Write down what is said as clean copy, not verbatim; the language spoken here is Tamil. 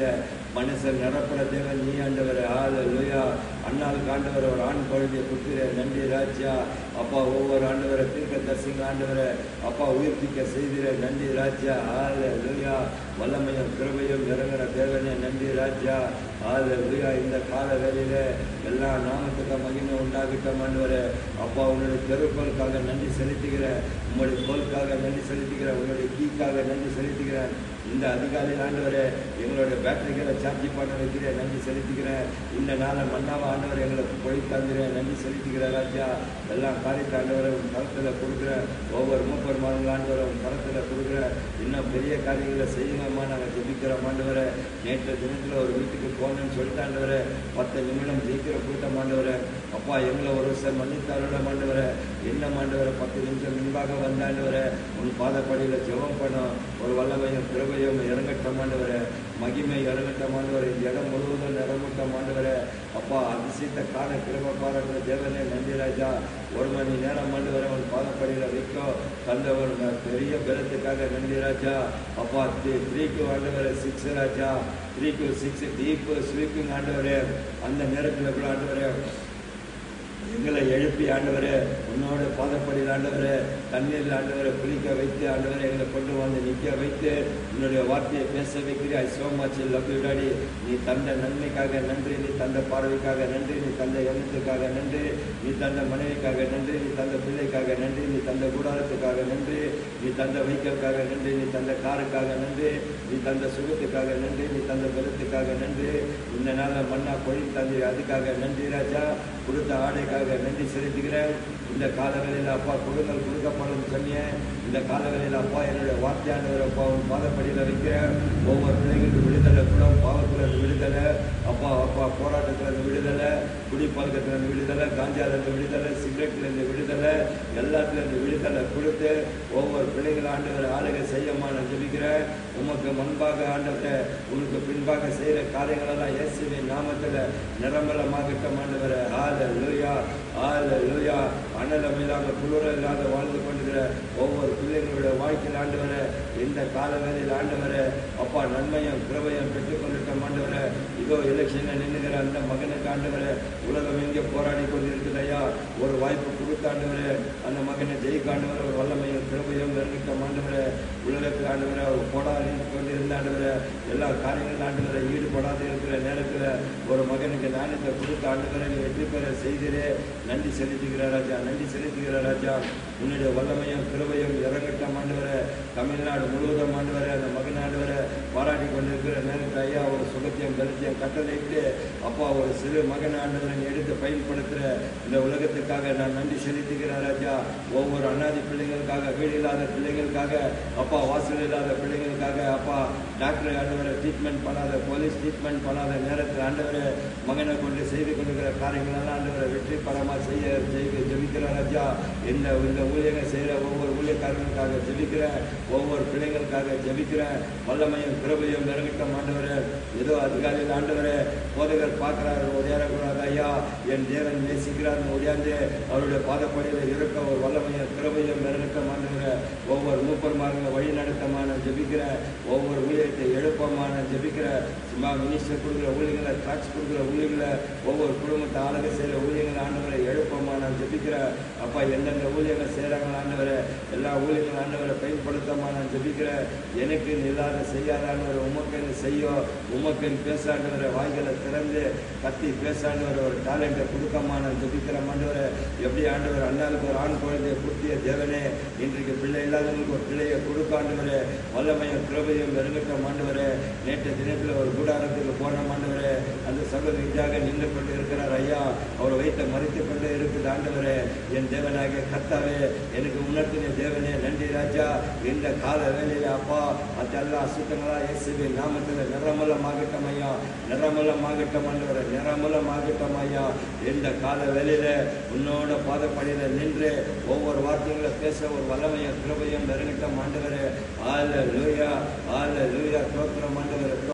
அதிகாலையில் மனுஷன் நிரப்பட தேவன் நீ ஆண்டவரே. ஹல்லேலூயா. அண்ணாளுக்கு ஆண்டவரை ஒரு ஆண் குழந்தையை கொடுத்துற நன்றி ராஜா. அப்பா ஒவ்வொரு ஆண்டவரை தீர்க்கதரிசிங்க ஆண்டவரை அப்பா உயிர்ப்பிக்க செய்திர நன்றி ராஜா. ஹல்லேலூயா. வல்லமையும் கிருபையும் இறங்குற தேவனே நன்றி ராஜா. ஹல்லேலூயா. இந்த கால வேளையில எல்லா நாமத்துக்கு மகிமை உண்டாகிட்டோம் ஆண்டவரே. அப்பா உன்னுடைய பெருக்கோளுக்காக நன்றி செலுத்துகிறேன். உங்களுடைய கோளுக்காக நன்றி செலுத்துகிறேன். உங்களுடைய கீக்காக நன்றி செலுத்துகிறேன். இந்த அதிகாலையில் ஆண்டவரே எங்களுடைய பேட்டரிகளை சார்ஜ் பண்ண வைக்கிறேன் நன்றி செலுத்துகிறேன். இந்த நாளை மன்னாவை ஆண்டவர் எங்களுக்கு பொழி தந்துகிறேன் நன்றி செலுத்துகிறேன் ராஜா. எல்லாம் காரியத்தை ஆண்டவரை உன் கருத்தில் கொடுக்குறேன். ஒவ்வொரு மூப்பர் மாதங்கள் ஆண்டவரை உன் கருத்தில் கொடுக்குறேன். இன்னும் பெரிய காரியங்களை செய்யுங்கம்மா நாங்கள் ஜெபிக்கிறோம் ஆண்டவரை. நேற்று தினத்தில் ஒரு வீட்டுக்கு போகணுன்னு சொல்லிட்டு ஆண்டவரை 10 நிமிடம் ஜெயிக்கிற கூட்டம் ஆண்டவரை. அப்பா எங்களை ஒரு வருஷம் மன்னித்தாரோட ஆண்டவரை. என்ன ஆண்டவரை 10 நிமிஷம் முன்பாக வந்தாண்டவரை உன் பாதப்படியில் ஜெபம் பண்ணோம். ஒரு வல்லமையும் கிருபையும் இறங்கட்டம் ஆண்டவரை. மகிமை இறங்கட்டம் ஆண்டவரை. இந்த இடம் முழுவதும் நிறமட்டம் ஆண்டவரை. அப்பா அதிசயத்தை காண கிருபை பாராட்டுற தேவனே நன்றி ராஜா. 1 மணி நேரம் ஆண்டவரை உன் பாதப்படியில் வைக்கும் தந்தவர் பெரிய பலத்துக்காக நன்றி ராஜா. அப்பா 3 ஆண்டவரை 6 ராஜா. 3 to 6 டீப் ஸ்லீப்பிங் ஆண்டவரே. அந்த நேரத்தில் கூட ஆண்டவரே எங்களை எழுப்பி ஆண்டவரே உன்னோட பாதப்படியில் ஆண்டவரே தண்ணீரில் ஆண்டவரை குளிக்க வைத்து ஆண்டவரை எங்களை கொண்டு வந்து நிற்க வைத்து உன்னுடைய வார்த்தையை பேச வைக்கிறாய். So much love you daddy. நீ தந்த நன்மைக்காக நன்றி. நீ தந்த பார்வைக்காக நன்றி. நீ தந்த எண்ணத்துக்காக நன்றி. நீ தந்த மனைவிக்காக நன்றி. நீ தந்த பிள்ளைக்காக நன்றி. நீ தந்த கூடாரத்துக்காக நன்றி. நீ தந்த வைக்கலுக்காக நன்றி. நீ தந்த காருக்காக நன்றி. நீ தந்த சுகத்துக்காக நன்றி. நீ தந்த பலத்துக்காக நன்றி. இந்த நாளில் மன்னா பொழில் தந்தி அதுக்காக நன்றி ராஜா. கொடுத்த ஆடைக்காக நன்றி செலுத்துகிறேன். இந்த காலங்களில் அப்பா கொடுங்கள் கொடுக்கப்படும் சொன்னேன். இந்த காலங்களில் அப்பா என்னுடைய வார்த்தையானவர் அப்பா உன் பாதப்படியில் வைக்கிறேன். ஒவ்வொரு பிள்ளைகளுக்கு விடுதலை கூட பாவத்தில் விடுதலை அப்பா அப்பா போராட்டத்தில் விடுதலை குடிப்பழக்கத்தில் விடுதலை காஞ்சாலேருந்து விடுதலை சிகரெட்லேருந்து விடுதலை எல்லாத்துலேருந்து விடுதலை கொடுத்து ஒவ்வொரு பிள்ளைகள் ஆண்டவர் ஆளுகை செய்யமா நான் ஜெபிக்கிறேன். உமக்கு முன்பாக ஆண்டவரை உனக்கு பின்பாக செய்கிற காரியங்களெல்லாம் இயேசுவின் நாமத்தில் நிரம்பலமாகட்டும் ஆண்டவரை. ஹல்லேலூயா. ஹல்லேலூயா. அனலம் இல்லாமல் குளிர இல்லாத வாழ்ந்து கொண்டிருக்கிற ஒவ்வொரு பிள்ளைங்களுடைய வாழ்க்கையில் ஆண்டவரை இந்த காலங்களில் ஆண்டவரை அப்பா நன்மையும் கிருபையும் பெற்றுக்கொண்டிருக்க ஆண்டவரை. இதோ எலெக்ஷனில் நின்றுகிற அந்த மகனுக்கு ஆண்டவரை உலகம் எங்கே போராடி கொண்டிருக்குதையா ஒரு வாய்ப்பு கொடுத்தாண்டவரை அந்த மகனை ஜெயிக்காண்டவரை ஒரு வல்லமையும் கிருபையும் இறங்கிட்ட ஆண்டவரை. உலகத்தில் ஆண்டவரை போராடி கொண்டிருந்த ஆண்டவரை எல்லா காரியங்களும் ஆண்டவரை ஈடுபடாது இருக்கிற நேரத்தில் ஒரு மகனுக்கு ஞானத்தை கொடுத்த ஆண்டவரை நீ வெற்றி பெற செய்திரே நன்றி செலுத்துகிற ராஜா. நன்றி செலுத்துகிற ராஜா. உன்னுடைய வல்லமையும் கிருபையும் இறங்கட்டம் ஆண்டவரை. தமிழ்நாடு முழுவதும் ஆண்டவரை அந்த மகனாண்டவரை பாராட்டி கொண்டிருக்கிற நேரத்தில் ஐயா ஒரு சுகத்தையும் பலத்தையும் கட்டளையிட்டு அப்பா ஒரு சிறு மகன் ஆண்டவரை எடுத்து பயன்படுத்துகிற இந்த உலகத்துக்காக நான் நன்றி செலுத்துகிற ராஜா. ஒவ்வொரு அனாதை பிள்ளைங்களுக்காக வீடு இல்லாத பிள்ளைங்களுக்காக அப்பா வாசல் இல்லாத பிள்ளைங்களுக்காக அப்பா டாக்டர் ஆண்டவரை ட்ரீட்மெண்ட் பண்ணாத போலீஸ் ட்ரீட்மெண்ட் பண்ணாத நேரத்தில் ஆண்டவரை மகனை கொண்டு செய்து கொண்டிருக்கிற காரியங்களெல்லாம் ஆண்டவரை வெற்றி படமாக செய்ய ஜெபிக்கிற ராஜா. இந்த ஊழியர்கள் செய்கிற ஒவ்வொரு ஊழியக்காரர்களுக்காக ஜெபிக்கிறேன். ஒவ்வொரு பிள்ளைங்களுக்காக ஜெபிக்கிறேன். வல்லமையும் கிருபையும் இறங்கட்டும் ஆண்டவரை. ஏதோ அதிகாலையில் ஆண்டவரை போதகர் பார்க்கிறார் ஒடியாரக்கூடாது ஐயா என் தேவன் நேசிக்கிறார் ஒடியாந்து அவருடைய பாதப்படியில் இருக்க ஒரு வல்லமையும் கிருபையும் இறங்கட்டும் ஆண்டவரை. ஒவ்வொரு மூப்பர்மார்களை வழி நடத்தமான ஜெபிக்கிறேன். ஒவ்வொரு ஊழியத்தை எழுப்பமான ஜெபிக்கிறேன். சும்மா மினிஸ்டர் கொடுக்குற ஊழியர்களை டாக்ஸ் கொடுக்குற ஊழியர்களை ஒவ்வொரு குடும்பத்தை ஆளுகை செய்கிற ஊழியர்கள் ஆண்டவரை எழுப்பமா நான் ஜெபிக்கிறேன். அப்பா எந்தெந்த ஊழியர்கள் செய்கிறாங்களா ஆண்டவரை எல்லா ஊழியர்கள் ஆண்டவரை பயன்படுத்தமா நான் ஜெபிக்கிறேன். எனக்கு இல்லாத செய்யாதாண்டவரை உமக்கன்னு செய்யும் உமக்கன்னு பேசாண்டவரை வாய்களை திறந்து கத்தி பேசாண்டவரை ஒரு டேலண்ட்டை கொடுக்கமா நான் ஜெபிக்கிறேன் ஆண்டவரை. எப்படி ஆண்டவர் அண்ணாளுக்கு ஒரு ஆண் குழந்தையை கொடுத்திய தேவனே இன்றைக்கு பிள்ளை இல்லாதவங்களுக்கு ஒரு பிள்ளையை கொடுக்காண்டவரே வல்லமையும் கிருபையும் இறங்கட்டும் ஆண்டவரே. நேற்று தினத்தில் ஒரு கூடாரத்துக்கு போன ஆண்டவரே அந்த சகோதரியாக நின்று கொண்டு இருக்கிறார் ஐயா. அவர் வைத்த மறித்து கொண்டு இருக்குது ஆண்டவரே. என் தேவனாகிய கர்த்தாவே எனக்கு உணர்த்தின தேவனே நன்றி ராஜா. இந்த கால வேலையில அப்பா அதெல்லாம் அசுத்தங்களா இயேசுவின் நாமத்தில் நிறமலமாகட்டும் ஐயா. நிறமலமாகட்டும் ஆண்டவரே. நிறமலமாகட்டும் ஐயா. இந்த கால வேலையில உன்னோட பாதப்படியில நின்று ஒவ்வொரு வார்த்தைகளை பேச ஒரு வல்லமையும் கிருபையும் இறங்கட்டும் ஆண்டவரே. ஹல்லேலூயா. ஹல்லேலூயா. ஸ்தோத்திரம் ஆண்டவரே.